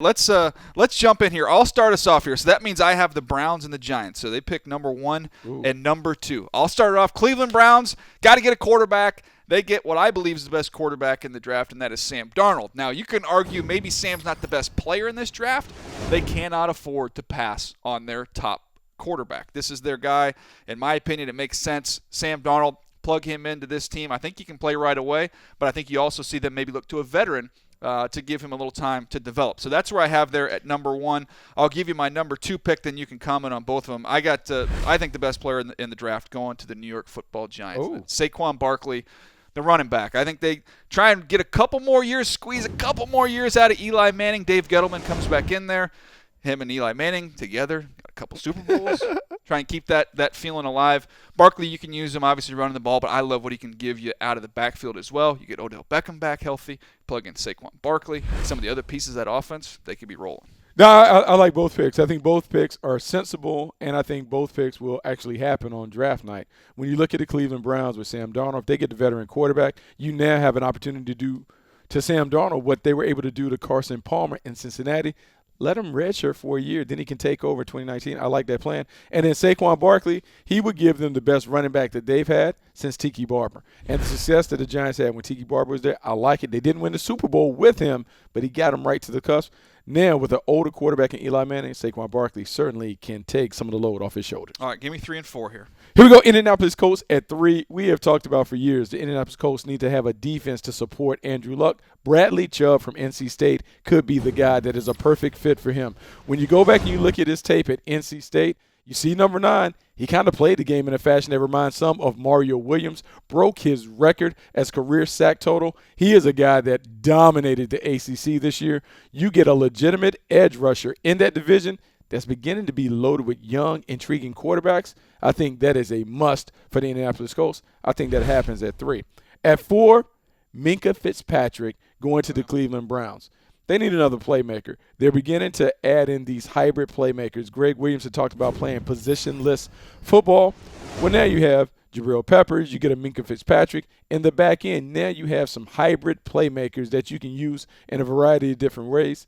Let's jump in here. I'll start us off here. So that means I have the Browns and the Giants. So they pick number 1 and number 2. I'll start it off. Cleveland Browns got to get a quarterback. They get what I believe is the best quarterback in the draft, and that is Sam Darnold. Now, you can argue maybe Sam's not the best player in this draft. They cannot afford to pass on their top quarterback. This is their guy. In my opinion, it makes sense. Sam Darnold, plug him into this team. I think he can play right away, but I think you also see them maybe look to a veteran to give him a little time to develop. So that's where I have there at number 1. I'll give you my number 2 pick, then you can comment on both of them. I got, I think, the best player in the draft going to the New York Football Giants. Saquon Barkley, the running back. I think they try and get a couple more years, squeeze a couple more years out of Eli Manning. Dave Gettleman comes back in there. Him and Eli Manning together, got a couple Super Bowls. Try and keep that feeling alive. Barkley, you can use him obviously running the ball, but I love what he can give you out of the backfield as well. You get Odell Beckham back healthy, plug in Saquon Barkley. Some of the other pieces of that offense, they could be rolling. No, I like both picks. I think both picks are sensible, and I think both picks will actually happen on draft night. When you look at the Cleveland Browns with Sam Darnold, if they get the veteran quarterback, you now have an opportunity to do to Sam Darnold what they were able to do to Carson Palmer in Cincinnati. Let him redshirt for a year, then he can take over 2019. I like that plan. And then Saquon Barkley, he would give them the best running back that they've had since Tiki Barber. And the success that the Giants had when Tiki Barber was there, I like it. They didn't win the Super Bowl with him, but he got them right to the cusp. Now, with an older quarterback in Eli Manning, Saquon Barkley certainly can take some of the load off his shoulders. All right, give me 3 and 4 here. Here we go, Indianapolis Colts at 3. We have talked about for years the Indianapolis Colts need to have a defense to support Andrew Luck. Bradley Chubb from NC State could be the guy that is a perfect fit for him. When you go back and you look at his tape at NC State, you see number 9, he kind of played the game in a fashion that reminds some of Mario Williams, broke his record as career sack total. He is a guy that dominated the ACC this year. You get a legitimate edge rusher in that division that's beginning to be loaded with young, intriguing quarterbacks. I think that is a must for the Indianapolis Colts. I think that happens at 3. At 4, Minkah Fitzpatrick going to the Cleveland Browns. They need another playmaker. They're beginning to add in these hybrid playmakers. Greg Williams had talked about playing positionless football. Well, now you have Jabril Peppers. You get a Minkah Fitzpatrick. In the back end, now you have some hybrid playmakers that you can use in a variety of different ways.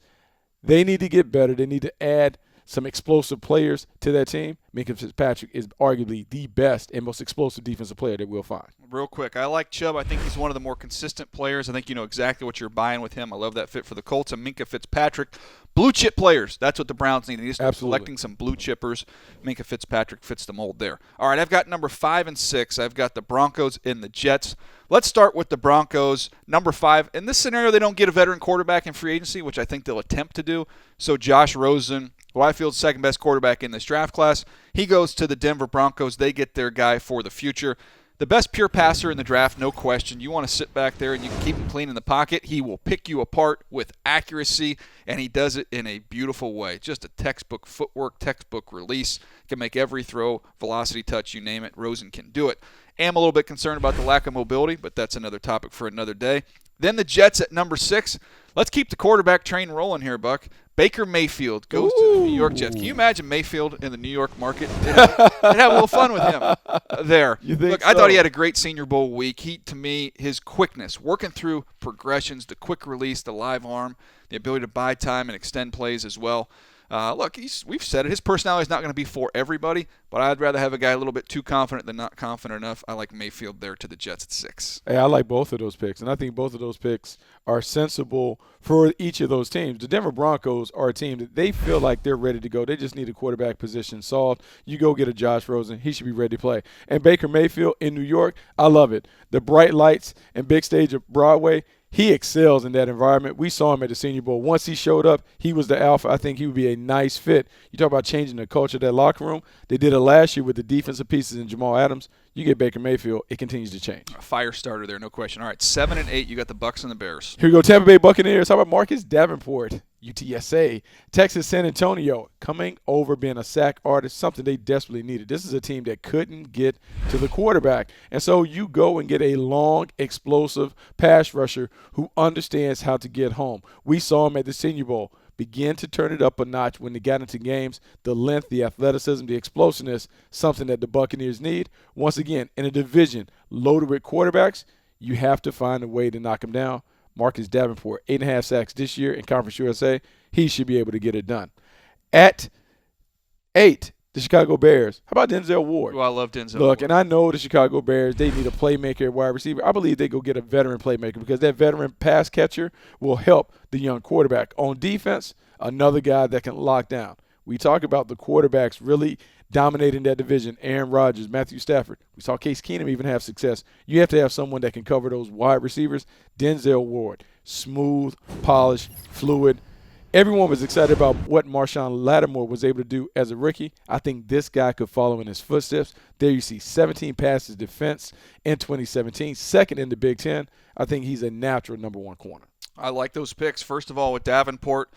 They need to get better. They need to add some explosive players to that team. Minkah Fitzpatrick is arguably the best and most explosive defensive player that we'll find. Real quick, I like Chubb. I think he's one of the more consistent players. I think you know exactly what you're buying with him. I love that fit for the Colts. And Minkah Fitzpatrick, blue chip players. That's what the Browns need. They need to start collecting some blue chippers. Minkah Fitzpatrick fits the mold there. All right, I've got number 5 and 6. I've got the Broncos and the Jets. Let's start with the Broncos. Number 5. In this scenario, they don't get a veteran quarterback in free agency, which I think they'll attempt to do. So Josh Rosen, who I feel is the second best quarterback in this draft class, he goes to the Denver Broncos. They get their guy for the future. The best pure passer in the draft, no question. You want to sit back there and you can keep him clean in the pocket. He will pick you apart with accuracy, and he does it in a beautiful way. Just a textbook footwork, textbook release. Can make every throw, velocity, touch, you name it. Rosen can do it. Am a little bit concerned about the lack of mobility, but that's another topic for another day. Then the Jets at number 6. Let's keep the quarterback train rolling here, Buck. Baker Mayfield goes to the New York Jets. Can you imagine Mayfield in the New York market? They'd have a little fun with him there. Look, I thought he had a great Senior Bowl week. To me, his quickness, working through progressions, the quick release, the live arm, the ability to buy time and extend plays as well. Look, we've said it. His personality is not going to be for everybody, but I'd rather have a guy a little bit too confident than not confident enough. I like Mayfield there to the Jets at 6. Hey, I like both of those picks, and I think both of those picks are sensible for each of those teams. The Denver Broncos are a team that they feel like they're ready to go. They just need a quarterback position solved. You go get a Josh Rosen. He should be ready to play. And Baker Mayfield in New York, I love it. The bright lights and big stage of Broadway, he excels in that environment. We saw him at the Senior Bowl. Once he showed up, he was the alpha. I think he would be a nice fit. You talk about changing the culture of that locker room. They did it last year with the defensive pieces and Jamal Adams. You get Baker Mayfield, it continues to change. A fire starter there, no question. All right, 7 and 8, you got the Bucks and the Bears. Here we go, Tampa Bay Buccaneers. How about Marcus Davenport, UTSA, Texas San Antonio, coming over being a sack artist, something they desperately needed. This is a team that couldn't get to the quarterback. And so you go and get a long, explosive pass rusher who understands how to get home. We saw him at the Senior Bowl begin to turn it up a notch when they got into games. The length, the athleticism, the explosiveness, something that the Buccaneers need. Once again, in a division loaded with quarterbacks, you have to find a way to knock them down. Marcus Davenport, 8.5 sacks this year in Conference USA. he should be able to get it done. At 8, the Chicago Bears. How about Denzel Ward? Well, I love Denzel Look, Ward. And I know the Chicago Bears, they need a playmaker at wide receiver. I believe they go get a veteran playmaker because that veteran pass catcher will help the young quarterback. On defense, another guy that can lock down. We talk about the quarterbacks really dominating that division. Aaron Rodgers, Matthew Stafford. We saw Case Keenum even have success. You have to have someone that can cover those wide receivers. Denzel Ward, smooth, polished, fluid. Everyone was excited about what Marshawn Lattimore was able to do as a rookie. I think this guy could follow in his footsteps. There you see 17 passes defense in 2017, second in the Big Ten. I think he's a natural number 1 corner. I like those picks. First of all, with Davenport,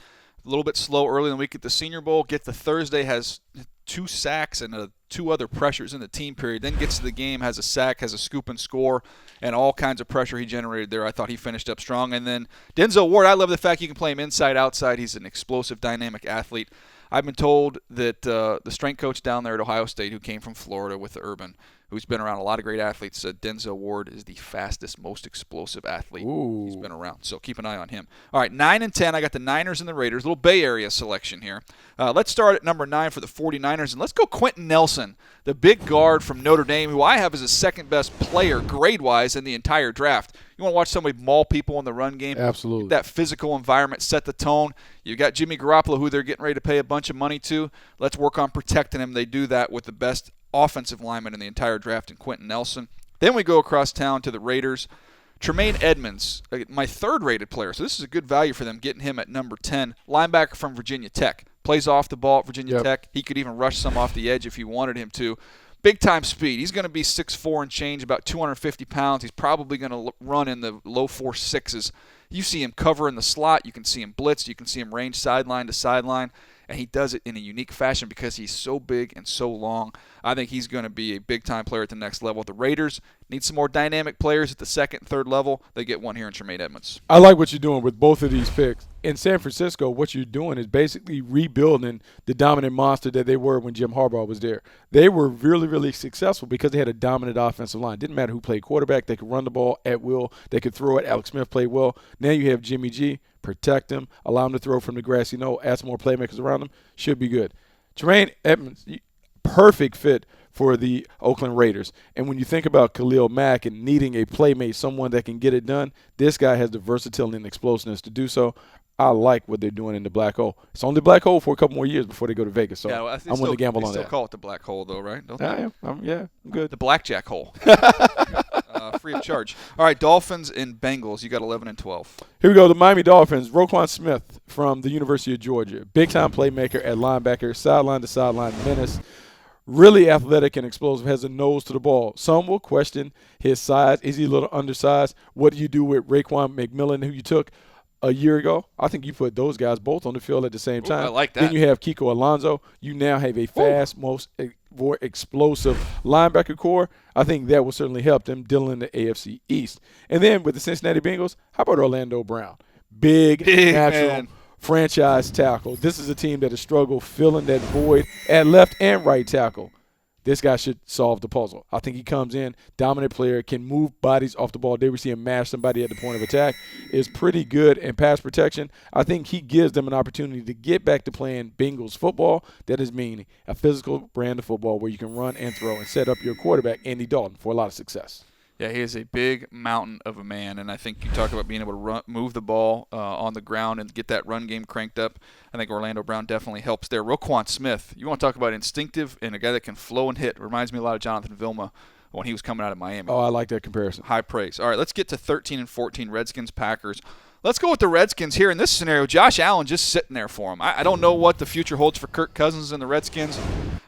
a little bit slow early in the week at the Senior Bowl. Get to Thursday, has 2 sacks and 2 other pressures in the team period. Then gets to the game, has a sack, has a scoop and score, and all kinds of pressure he generated there. I thought he finished up strong. And then Denzel Ward, I love the fact you can play him inside, outside. He's an explosive, dynamic athlete. I've been told that the strength coach down there at Ohio State, who came from Florida with Urban, who's been around a lot of great athletes, said Denzel Ward is the fastest, most explosive athlete he's been around. So keep an eye on him. All right, 9 and 10, I got the Niners and the Raiders. Little Bay Area selection here. Let's start at number 9 for the 49ers, and let's go Quentin Nelson, the big guard from Notre Dame, who I have as the second-best player grade-wise in the entire draft. You want to watch somebody maul people in the run game? Absolutely. That physical environment, set the tone. You got Jimmy Garoppolo, who they're getting ready to pay a bunch of money to. Let's work on protecting him. They do that with the best offensive lineman in the entire draft in Quentin Nelson. Then we go across town to the Raiders. Germain Edmonds, my third-rated player. So this is a good value for them, getting him at number 10. Linebacker from Virginia Tech. Plays off the ball at Virginia Tech. He could even rush some off the edge if you wanted him to. Big-time speed. He's going to be 6'4" and change, about 250 pounds. He's probably going to run in the low 4.6s. You see him cover in the slot. You can see him blitz. You can see him range sideline to sideline. And he does it in a unique fashion because he's so big and so long. I think he's going to be a big-time player at the next level. The Raiders need some more dynamic players at the second and third level. They get one here in Germain Edmonds. I like what you're doing with both of these picks. In San Francisco, what you're doing is basically rebuilding the dominant monster that they were when Jim Harbaugh was there. They were really, really successful because they had a dominant offensive line. Didn't matter who played quarterback. They could run the ball at will. They could throw it. Alex Smith played well. Now you have Jimmy G. Protect him. Allow him to throw from the grassy knoll. Add some more playmakers around him. Should be good. Germain Edmonds, perfect fit for the Oakland Raiders. And when you think about Khalil Mack and needing a playmate, someone that can get it done, this guy has the versatility and explosiveness to do so. I like what they're doing in the black hole. It's only the black hole for a couple more years before they go to Vegas. So yeah, I'm willing to gamble on that. They still call it the black hole, though, right? Don't they? I am. I'm good. The blackjack hole. Free of charge. All right, Dolphins and Bengals. You got 11 and 12. Here we go. The Miami Dolphins. Roquan Smith from the University of Georgia. Big-time playmaker at linebacker, sideline-to-sideline menace. Really athletic and explosive, has a nose to the ball. Some will question his size. Is he a little undersized? What do you do with Raekwon McMillan, who you took a year ago? I think you put those guys both on the field at the same time. I like that. Then you have Kiko Alonso. You now have a fast, more explosive linebacker core. I think that will certainly help them dealing in the AFC East. And then with the Cincinnati Bengals, how about Orlando Brown? Big natural man. Franchise tackle. This is a team that has struggled filling that void at left and right tackle. This guy should solve the puzzle. I think he comes in, dominant player, can move bodies off the ball. They see him mash somebody at the point of attack. Is pretty good in pass protection. I think he gives them an opportunity to get back to playing Bengals football. That is meaning a physical brand of football where you can run and throw and set up your quarterback, Andy Dalton, for a lot of success. Yeah, he is a big mountain of a man, and I think you talk about being able to move the ball on the ground and get that run game cranked up. I think Orlando Brown definitely helps there. Roquan Smith, you want to talk about instinctive and a guy that can flow and hit. Reminds me a lot of Jonathan Vilma when he was coming out of Miami. Oh, I like that comparison. High praise. All right, let's get to 13 and 14, Redskins, Packers. Let's go with the Redskins here in this scenario. Josh Allen just sitting there for him. I don't know what the future holds for Kirk Cousins and the Redskins,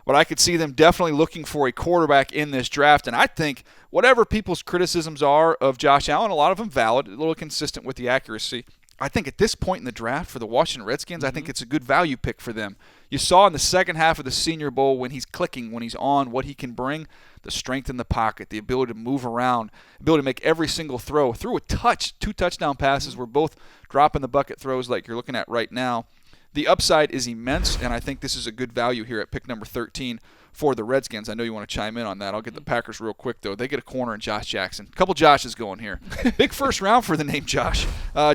but I could see them definitely looking for a quarterback in this draft. And I think whatever people's criticisms are of Josh Allen, a lot of them valid, a little consistent with the accuracy. I think at this point in the draft for the Washington Redskins, I think it's a good value pick for them. You saw in the second half of the Senior Bowl when he's clicking, when he's on, what he can bring, the strength in the pocket, the ability to move around, ability to make every single throw. Threw a touch, 2 touchdown passes were both drop in the bucket throws like you're looking at right now. The upside is immense, and I think this is a good value here at pick number 13 for the Redskins. I know you want to chime in on that. I'll get the Packers real quick, though. They get a corner in Josh Jackson. A couple Joshes going here. Big first round for the name Josh.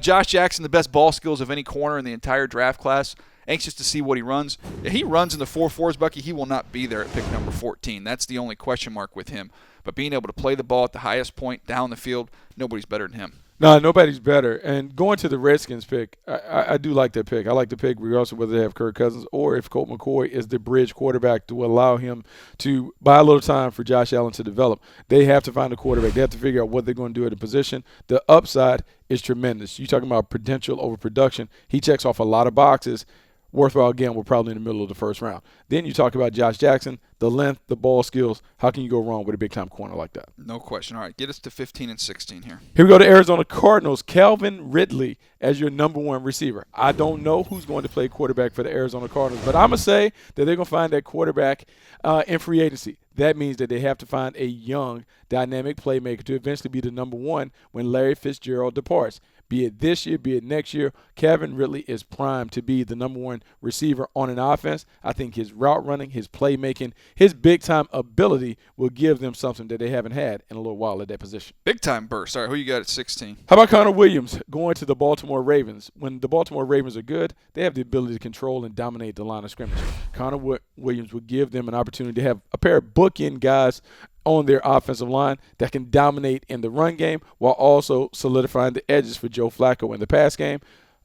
Josh Jackson, the best ball skills of any corner in the entire draft class. Anxious to see what he runs. If he runs in the 4.4s, Bucky, he will not be there at pick number 14. That's the only question mark with him. But being able to play the ball at the highest point down the field, nobody's better than him. No, nobody's better. And going to the Redskins pick, I do like that pick. I like the pick regardless of whether they have Kirk Cousins or if Colt McCoy is the bridge quarterback to allow him to buy a little time for Josh Allen to develop. They have to find a quarterback. They have to figure out what they're going to do at the position. The upside is tremendous. You're talking about potential over production. He checks off a lot of boxes. Worthwhile gamble probably in the middle of the first round. Then you talk about Josh Jackson, the length, the ball skills. How can you go wrong with a big-time corner like that? No question. All right, get us to 15 and 16 here. Here we go to Arizona Cardinals. Calvin Ridley as your number one receiver. I don't know who's going to play quarterback for the Arizona Cardinals, but I'm going to say that they're going to find that quarterback in free agency. That means that they have to find a young, dynamic playmaker to eventually be the number one when Larry Fitzgerald departs. Be it this year, be it next year, Calvin Ridley is primed to be the number one receiver on an offense. I think his route running, his playmaking, his big-time ability will give them something that they haven't had in a little while at that position. Big-time burst. All right, who you got at 16? How about Connor Williams going to the Baltimore Ravens? When the Baltimore Ravens are good, they have the ability to control and dominate the line of scrimmage. Connor Williams will give them an opportunity to have a pair of bookend guys on their offensive line that can dominate in the run game while also solidifying the edges for Joe Flacco in the pass game.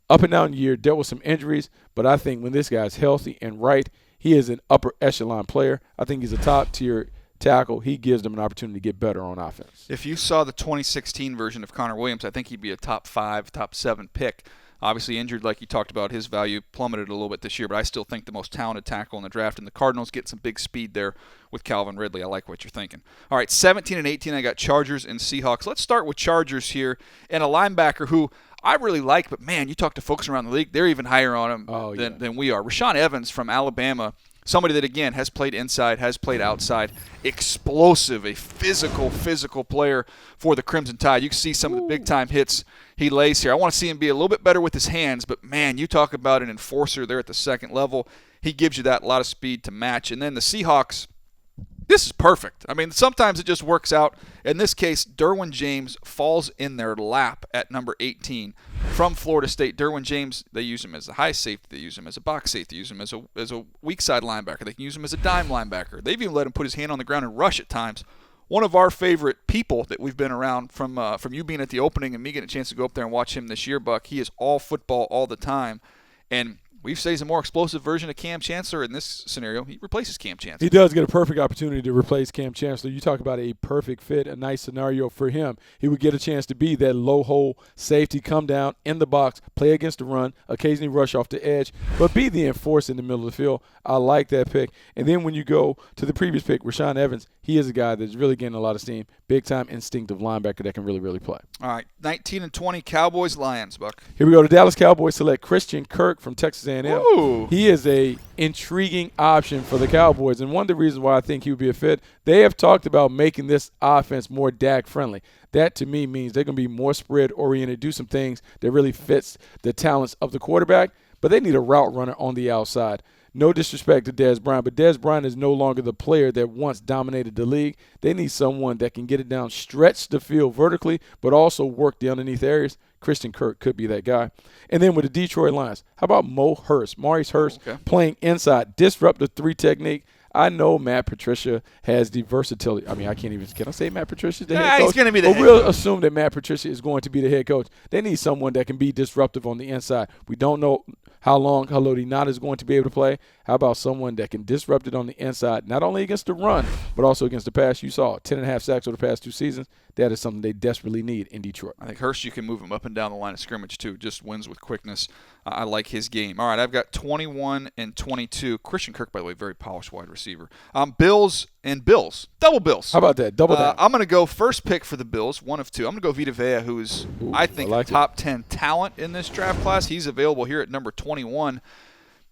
Up and down the year, dealt with some injuries, but I think when this guy's healthy and right, he is an upper echelon player. I think he's a top-tier tackle. He gives them an opportunity to get better on offense. If you saw the 2016 version of Connor Williams, I think he'd be a top 5, top 7 pick. Obviously injured, like you talked about, his value plummeted a little bit this year, but I still think the most talented tackle in the draft. And the Cardinals get some big speed there with Calvin Ridley. I like what you're thinking. All right, 17 and 18, I got Chargers and Seahawks. Let's start with Chargers here and a linebacker who I really like, but, man, you talk to folks around the league, they're even higher on him than we are. Rashad Evans from Alabama, somebody that, again, has played inside, has played outside, explosive, a physical player for the Crimson Tide. You can see some of the big-time hits he lays here. I want to see him be a little bit better with his hands, but, man, you talk about an enforcer there at the second level. He gives you that, a lot of speed to match. And then the Seahawks, this is perfect. I mean, sometimes it just works out. In this case, Derwin James falls in their lap at number 18 from Florida State. Derwin James, they use him as a high safety. They use him as a box safety. They use him as a weak side linebacker. They can use him as a dime linebacker. They've even let him put his hand on the ground and rush at times. One of our favorite people that we've been around from you being at the opening and me getting a chance to go up there and watch him this year, Buck. He is all football all the time. And we say he's a more explosive version of Cam Chancellor. In this scenario, he replaces Cam Chancellor. He does get a perfect opportunity to replace Cam Chancellor. You talk about a perfect fit, a nice scenario for him. He would get a chance to be that low hole safety, come down in the box, play against the run, occasionally rush off the edge, but be the enforcer in the middle of the field. I like that pick. And then when you go to the previous pick, Rashad Evans, he is a guy that's really getting a lot of steam. Big-time instinctive linebacker that can really play. All right, 19 and 20, Cowboys, Lions, Buck. Here we go. The Dallas Cowboys select Christian Kirk from Texas A&M. Ooh. He is a intriguing option for the Cowboys, and one of the reasons why I think he would be a fit, they have talked about making this offense more Dak-friendly. That, to me, means they're going to be more spread-oriented, do some things that really fits the talents of the quarterback, but they need a route runner on the outside. No disrespect to Dez Bryant, but Dez Bryant is no longer the player that once dominated the league. They need someone that can get it down, stretch the field vertically, but also work the underneath areas. Christian Kirk could be that guy. And then with the Detroit Lions, how about Maurice Hurst playing inside, disruptive 3 technique. I know Matt Patricia has the versatility. I mean, can I say Matt Patricia's the head coach? He's going to be the head we'll coach. Assume that Matt Patricia is going to be the head coach. They need someone that can be disruptive on the inside. We don't know how long Haloti Ngata is going to be able to play. How about someone that can disrupt it on the inside, not only against the run, but also against the pass? You saw 10.5 sacks over the past 2 seasons. That is something they desperately need in Detroit. I think Hurst, you can move him up and down the line of scrimmage, too. Just wins with quickness. I like his game. All right, I've got 21 and 22. Christian Kirk, by the way, very polished wide receiver. Bills and Bills. Double Bills. How about that? Double down. I'm going to go first pick for the Bills, one of 2. I'm going to go Vita Vea, who is, I think, a top 10 talent in this draft class. He's available here at number 21.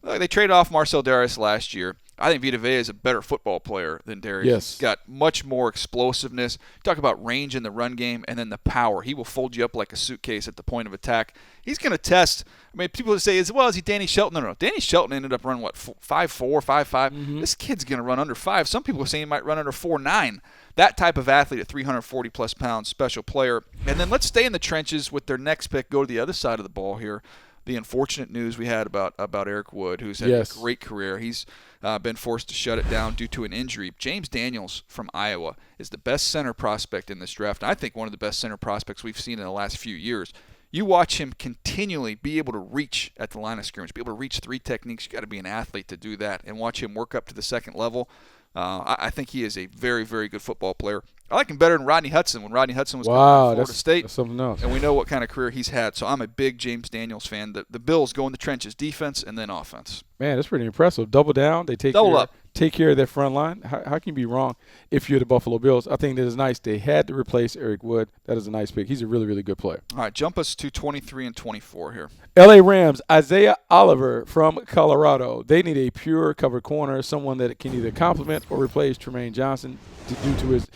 They traded off Marcel Darius last year. I think Vita Vea is a better football player than Darius. Yes. He's got much more explosiveness. Talk about range in the run game and then the power. He will fold you up like a suitcase at the point of attack. He's going to test. I mean, people say, is he Danny Shelton? No. Danny Shelton ended up running, 5'4", 5'5". Mm-hmm. This kid's going to run under 5. Some people are saying he might run under 4'9". That type of athlete at 340-plus pounds, special player. And then let's stay in the trenches with their next pick, go to the other side of the ball here. The unfortunate news we had about Eric Wood, who's had a great career. He's been forced to shut it down due to an injury. James Daniels from Iowa is the best center prospect in this draft. I think one of the best center prospects we've seen in the last few years. You watch him continually be able to reach at the line of scrimmage, be able to reach 3 techniques. You got to be an athlete to do that, and watch him work up to the second level. I think he is a very, very good football player. I like him better than Rodney Hudson when Rodney Hudson was coming to Florida State. That's something else. And we know what kind of career he's had. So I'm a big James Daniels fan. The Bills go in the trenches, defense and then offense. Man, that's pretty impressive. Double down. They take care of their front line. How can you be wrong if you're the Buffalo Bills? I think that is nice. They had to replace Eric Wood. That is a nice pick. He's a really, really good player. All right, jump us to 23 and 24 here. L.A. Rams, Isaiah Oliver from Colorado. They need a pure cover corner, someone that can either complement or replace Tremaine Johnson due to his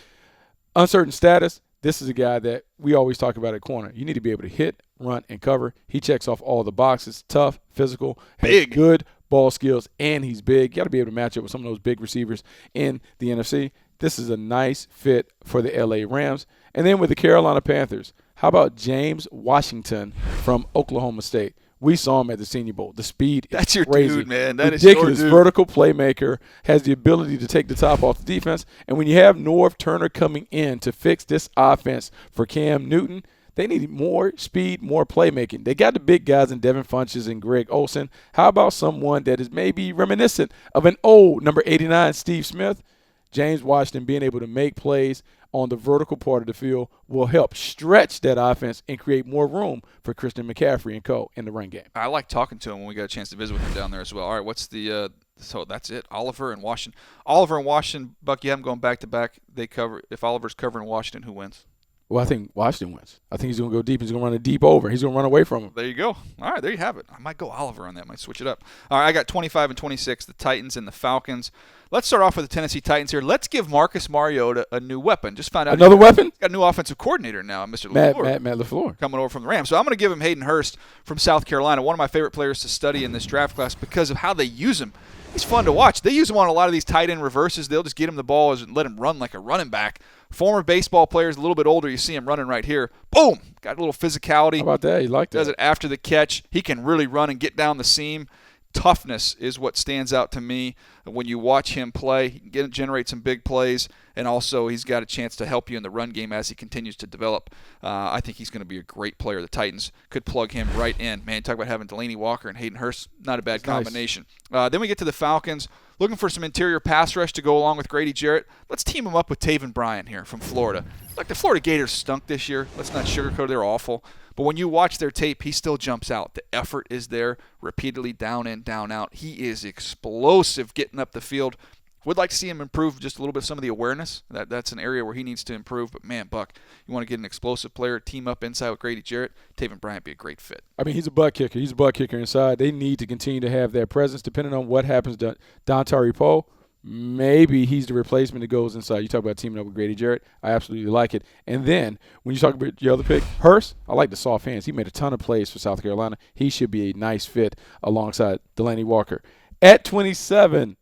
uncertain status. This is a guy that we always talk about at corner. You need to be able to hit, run, and cover. He checks off all the boxes. Tough, physical, big, good ball skills, and he's big. You got to be able to match up with some of those big receivers in the NFC. This is a nice fit for the L.A. Rams. And then with the Carolina Panthers, how about James Washington from Oklahoma State? We saw him at the Senior Bowl. The speed That's is your crazy. dude, man. That ridiculous. Is your dude. Vertical playmaker, has the ability to take the top off the defense. And when you have Norv Turner coming in to fix this offense for Cam Newton, they need more speed, more playmaking. They got the big guys in Devin Funchess and Greg Olsen. How about someone that is maybe reminiscent of an old number 89 Steve Smith? James Washington being able to make plays on the vertical part of the field will help stretch that offense and create more room for Christian McCaffrey and co. in the run game. I like talking to him when we got a chance to visit with him down there as well. All right, what's the so that's it. Oliver and Washington. Buck, you have them going back to back. They cover. If Oliver's covering Washington, who wins? Well, I think Washington wins. I think he's going to go deep. He's going to run a deep over. He's going to run away from him. There you go. All right, there you have it. I might go Oliver on that. I might switch it up. All right, I got 25 and 26, the Titans and the Falcons. Let's start off with the Tennessee Titans here. Let's give Marcus Mariota a new weapon. Just found out another weapon. Got a new offensive coordinator now, Mr. LaFleur. Matt LaFleur coming over from the Rams. So I'm going to give him Hayden Hurst from South Carolina, one of my favorite players to study in this draft class because of how they use him. He's fun to watch. They use him on a lot of these tight end reverses. They'll just get him the ball and let him run like a running back. Former baseball players, a little bit older, you see him running right here. Boom! Got a little physicality. How about that? You like that? Does it after the catch. He can really run and get down the seam. Toughness is what stands out to me when you watch him play. He can generate some big plays, and also he's got a chance to help you in the run game as he continues to develop. I think he's going to be a great player. The Titans could plug him right in. Man, talk about having Delaney Walker and Hayden Hurst. Not a bad combination. Nice. Then we get to the Falcons. Looking for some interior pass rush to go along with Grady Jarrett. Let's team him up with Taven Bryan here from Florida. Like the Florida Gators stunk this year. Let's not sugarcoat it. They're awful. But when you watch their tape, he still jumps out. The effort is there, repeatedly down in, down out. He is explosive getting up the field. Would like to see him improve just a little bit some of the awareness. That's an area where he needs to improve. But, man, Buck, you want to get an explosive player, team up inside with Grady Jarrett, Taven Bryan be a great fit. I mean, he's a butt kicker. He's a butt kicker inside. They need to continue to have that presence depending on what happens to Dontari Poe. Maybe he's the replacement that goes inside. You talk about teaming up with Grady Jarrett. I absolutely like it. And then when you talk about your other pick, Hurst, I like the soft hands. He made a ton of plays for South Carolina. He should be a nice fit alongside Delaney Walker. At 27,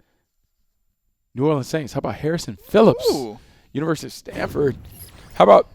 New Orleans Saints. How about Harrison Phillips? Ooh. University of Stanford. How about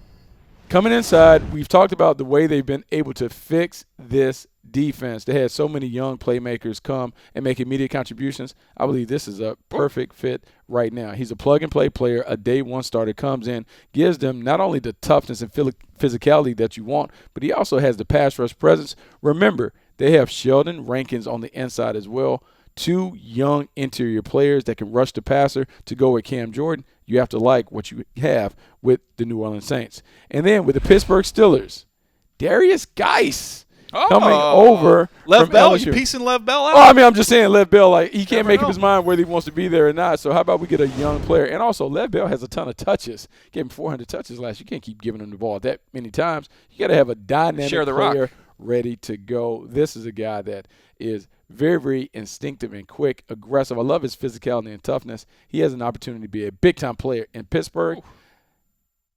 coming inside? We've talked about the way they've been able to fix this defense. They had so many young playmakers come and make immediate contributions. I believe this is a perfect fit right now. He's a plug-and-play player, a day one starter, comes in, gives them not only the toughness and physicality that you want, but he also has the pass rush presence. Remember, they have Sheldon Rankins on the inside as well. Two young interior players that can rush the passer to go with Cam Jordan. You have to like what you have with the New Orleans Saints. And then with the Pittsburgh Steelers, Darius Geis coming over Lev from Bell. LSU. You piecing Lev Bell out? Oh, I mean, I'm just saying Lev Bell, like, he can't make up his mind whether he wants to be there or not. So how about we get a young player? And also, Lev Bell has a ton of touches. Gave him 400 touches last year. You can't keep giving him the ball that many times. You got to have a dynamic player ready to go. This is a guy that is very, very instinctive and quick, aggressive. I love his physicality and toughness. He has an opportunity to be a big-time player in Pittsburgh. Ooh.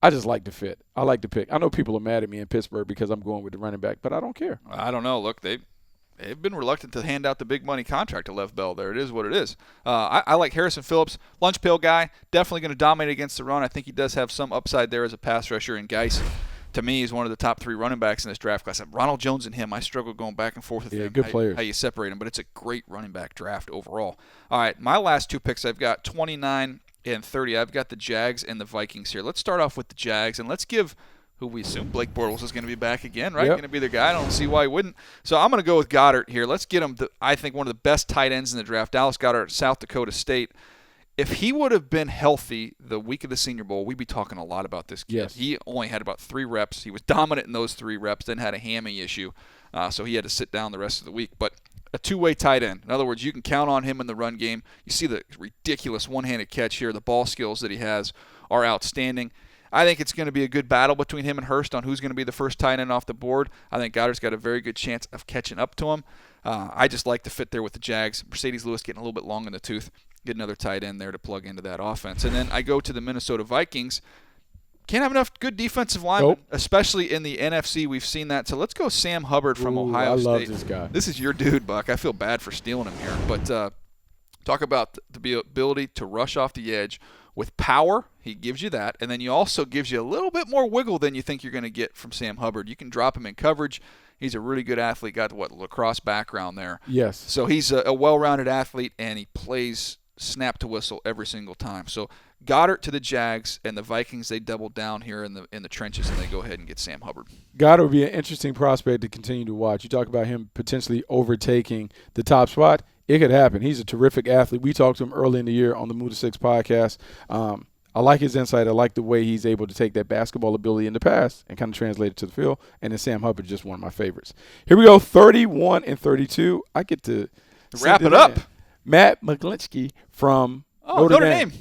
I just like the fit. I like the pick. I know people are mad at me in Pittsburgh because I'm going with the running back, but I don't care. I don't know. Look, they've been reluctant to hand out the big money contract to Lev Bell there. It is what it is. I like Harrison Phillips, lunch pail guy, definitely going to dominate against the run. I think he does have some upside there as a pass rusher. And Geis, to me, is one of the top 3 running backs in this draft class. Ronald Jones and him, I struggle going back and forth with them. Good players. How you separate them, but it's a great running back draft overall. All right, my last 2 picks, I've got 29 and 30. I've got the Jags and the Vikings here. Let's start off with the Jags, and let's give who we assume Blake Bortles is going to be back again, right? Yep. Going to be their guy. I don't see why he wouldn't. So I'm going to go with Goddard here. Let's get him, I think, one of the best tight ends in the draft, Dallas Goedert, South Dakota State. If he would have been healthy the week of the Senior Bowl, we'd be talking a lot about this kid. Yes. He only had about 3 reps. He was dominant in those 3 reps, then had a hammy issue, so he had to sit down the rest of the week. But a 2-way tight end. In other words, you can count on him in the run game. You see the ridiculous one-handed catch here. The ball skills that he has are outstanding. I think it's going to be a good battle between him and Hurst on who's going to be the first tight end off the board. I think Goddard's got a very good chance of catching up to him. I just like to fit there with the Jags. Mercedes Lewis getting a little bit long in the tooth. Get another tight end there to plug into that offense. And then I go to the Minnesota Vikings. Can't have enough good defensive linemen, especially in the NFC. We've seen that. So let's go Sam Hubbard from Ohio State. I love this guy. This is your dude, Buck. I feel bad for stealing him here. But talk about the ability to rush off the edge with power. He gives you that. And then he also gives you a little bit more wiggle than you think you're going to get from Sam Hubbard. You can drop him in coverage. He's a really good athlete. Got lacrosse background there. Yes. So he's a well-rounded athlete, and he plays snap to whistle every single time. So Goddard to the Jags, and the Vikings, they double down here in the trenches, and they go ahead and get Sam Hubbard. Goddard would be an interesting prospect to continue to watch. You talk about him potentially overtaking the top spot. It could happen. He's a terrific athlete. We talked to him early in the year on the Move to 6 podcast. I like his insight. I like the way he's able to take that basketball ability in the past and kind of translate it to the field. And then Sam Hubbard, just one of my favorites. Here we go, 31 and 32. I get to wrap it up. Matt McGlinchey from Notre Dame.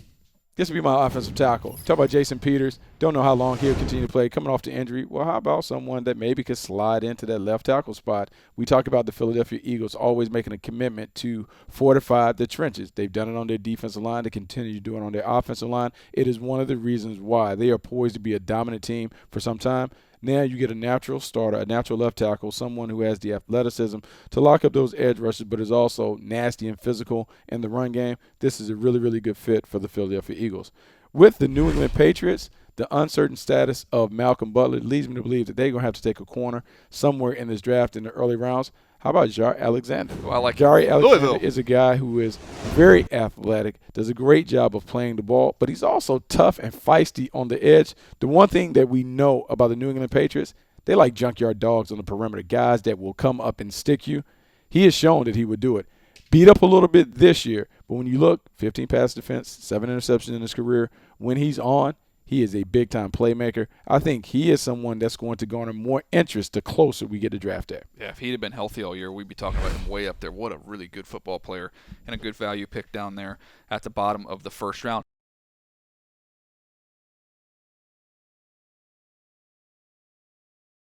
This will be my offensive tackle. Talk about Jason Peters. Don't know how long he'll continue to play. Coming off the injury. Well, how about someone that maybe could slide into that left tackle spot? We talked about the Philadelphia Eagles always making a commitment to fortify the trenches. They've done it on their defensive line. They continue to do it on their offensive line. It is one of the reasons why they are poised to be a dominant team for some time. Now you get a natural starter, a natural left tackle, someone who has the athleticism to lock up those edge rushes, but is also nasty and physical in the run game. This is a really, really good fit for the Philadelphia Eagles. With the New England Patriots, the uncertain status of Malcolm Butler leads me to believe that they're going to have to take a corner somewhere in this draft in the early rounds. How about Jaire Alexander? Well, I like Jaire Alexander is a guy who is very athletic, does a great job of playing the ball, but he's also tough and feisty on the edge. The one thing that we know about the New England Patriots, they like junkyard dogs on the perimeter, guys that will come up and stick you. He has shown that he would do it. Beat up a little bit this year, but when you look, 15 pass defense, 7 interceptions in his career. When he's on, he is a big-time playmaker. I think he is someone that's going to garner more interest the closer we get to draft day. Yeah, if he'd have been healthy all year, we'd be talking about him way up there. What a really good football player and a good value pick down there at the bottom of the first round.